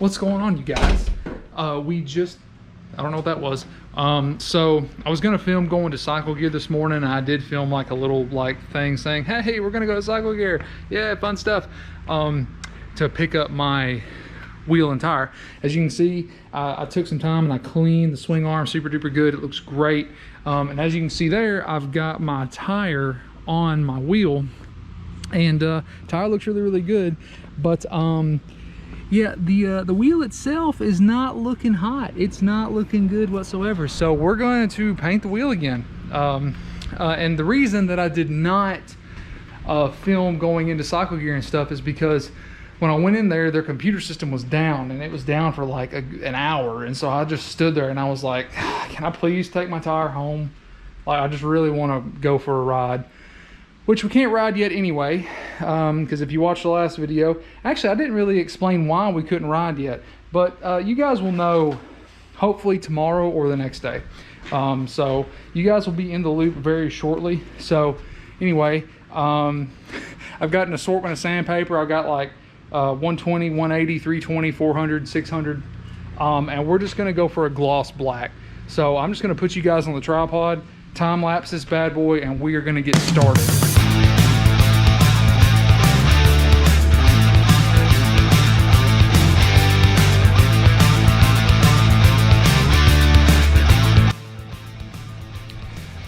What's going on, you guys? I don't know what that was. So I was gonna film going to Cycle Gear this morning, and I did film like a little thing saying, hey, we're gonna go to Cycle Gear, yeah, fun stuff, to pick up my wheel and tire. As you can see, I took some time and I cleaned the swing arm super duper good. It looks great. And as you can see there, I've got my tire on my wheel, and tire looks really good. But yeah, the wheel itself is not looking hot. It's not looking good whatsoever. So we're going to paint the wheel again. And the reason that I did not film going into Cycle Gear and stuff is because when I went in there, their computer system was down, and it was down for like an hour. And so I just stood there and I was like, can I please take my tire home? Like, I just really want to go for a ride, which we can't ride yet anyway. Because if you watched the last video, actually I didn't really explain why we couldn't ride yet, but you guys will know hopefully tomorrow or the next day. So you guys will be in the loop very shortly. So anyway, I've got an assortment of sandpaper. I've got like 120, 180, 320, 400, 600, and we're just gonna go for a gloss black. So I'm just gonna put you guys on the tripod, time lapse this bad boy, and we are gonna get started.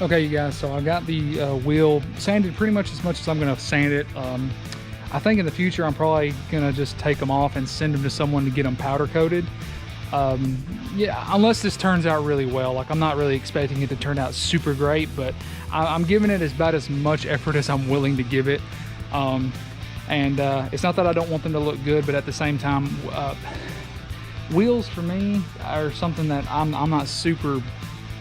Okay, you guys, so I got the wheel sanded pretty much as I'm gonna sand it. I think in the future I'm probably gonna just take them off and send them to someone to get them powder coated. Yeah, unless this turns out really well. Like, I'm not really expecting it to turn out super great, but I'm giving it about as much effort as I'm willing to give it. It's not that I don't want them to look good, but at the same time, wheels for me are something that I'm not super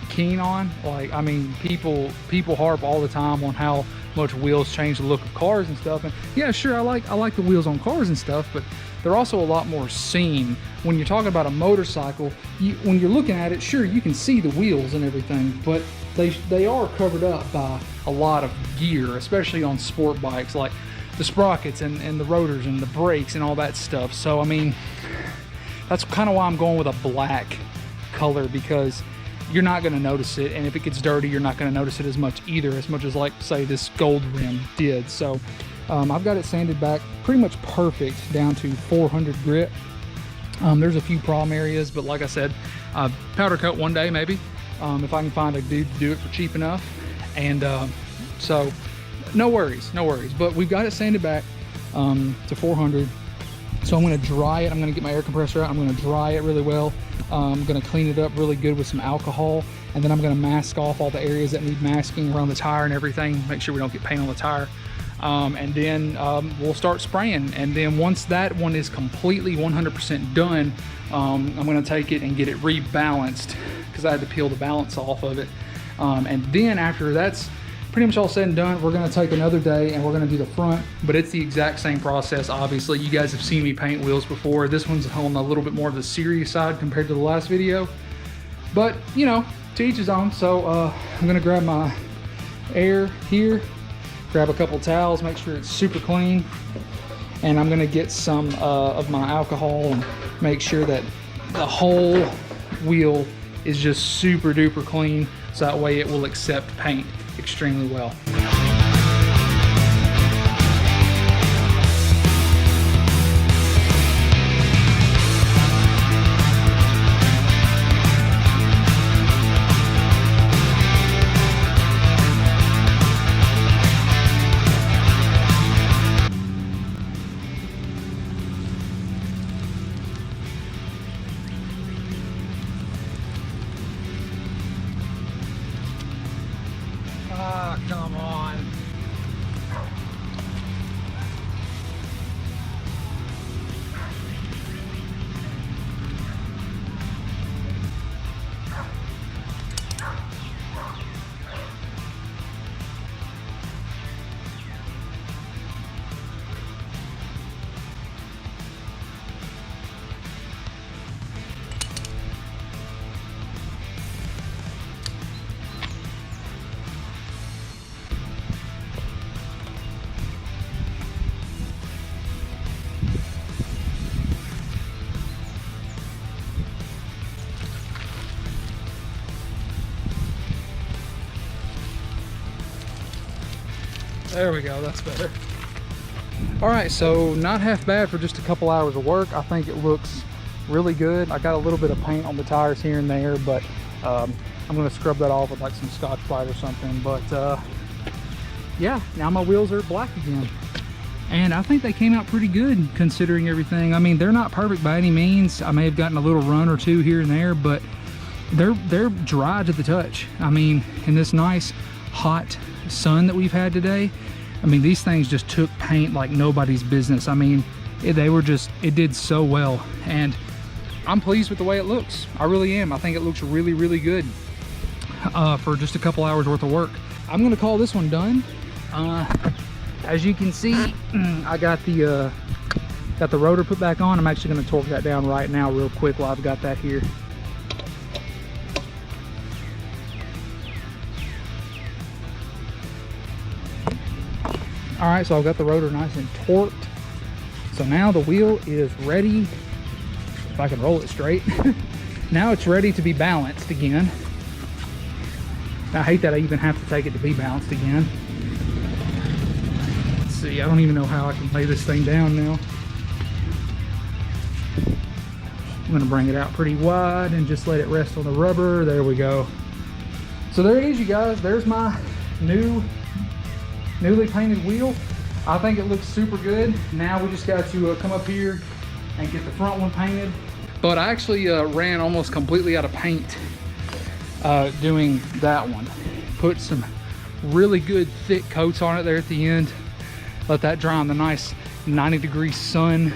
keen on. Like, I mean, people harp all the time on how much wheels change the look of cars and stuff, and yeah, sure, I like the wheels on cars and stuff, but they're also a lot more seen. When you're talking about a motorcycle, when you're looking at it, sure, you can see the wheels and everything, but they are covered up by a lot of gear, especially on sport bikes, like the sprockets and the rotors and the brakes and all that stuff. So I mean, that's kind of why I'm going with a black color, because you're not going to notice it, and if it gets dirty, you're not going to notice it as much either, as much as, like, say this gold rim did. So I've got it sanded back pretty much perfect down to 400 grit. There's a few problem areas, but like I said, powder coat one day maybe, if I can find a dude to do it for cheap enough. And so no worries, but we've got it sanded back to 400. So I'm going to dry it. I'm going to get my air compressor out. I'm going to dry it really well. I'm going to clean it up really good with some alcohol, and then I'm going to mask off all the areas that need masking around the tire and everything. Make sure we don't get paint on the tire. And then we'll start spraying. And then once that one is completely 100% done, I'm going to take it and get it rebalanced, because I had to peel the balance off of it. And then after that's pretty much all said and done, we're going to take another day and we're going to do the front, but it's the exact same process. Obviously, you guys have seen me paint wheels before. This one's on a little bit more of the serious side compared to the last video, but you know, to each his own. So I'm going to grab my air here, grab a couple towels, make sure it's super clean, and I'm going to get some of my alcohol and make sure that the whole wheel is just super duper clean, so that way it will accept paint extremely well. Come on. There we go, that's better. All right, so not half bad for just a couple hours of work. I think it looks really good. I got a little bit of paint on the tires here and there, but I'm gonna scrub that off with like some Scotch-Brite or something. But yeah, now my wheels are black again. And I think they came out pretty good considering everything. I mean, they're not perfect by any means. I may have gotten a little run or two here and there, but they're dry to the touch. I mean, in this nice hot sun that we've had today, I mean, these things just took paint like nobody's business. I mean, it did so well, and I'm pleased with the way it looks. I really am. I think it looks really, really good for just a couple hours worth of work. I'm gonna call this one done. As you can see, I got the rotor put back on. I'm actually gonna torque that down right now real quick while I've got that here. All right, so I've got the rotor nice and torqued. So now the wheel is ready, if I can roll it straight. Now it's ready to be balanced again. I hate that I even have to take it to be balanced again. Let's see, I don't even know how I can lay this thing down now. I'm gonna bring it out pretty wide and just let it rest on the rubber. There we go. So there it is, you guys. There's my newly painted wheel. I think it looks super good. Now we just got to come up here and get the front one painted. But I actually ran almost completely out of paint doing that one. Put some really good thick coats on it there at the end. Let that dry in the nice 90-degree sun.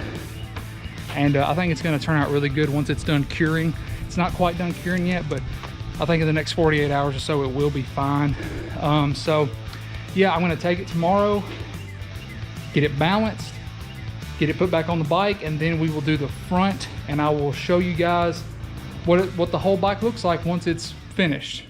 And I think it's gonna turn out really good once it's done curing. It's not quite done curing yet, but I think in the next 48 hours or so it will be fine. So yeah, I'm gonna take it tomorrow, get it balanced, get it put back on the bike, and then we will do the front, and I will show you guys what the whole bike looks like once it's finished.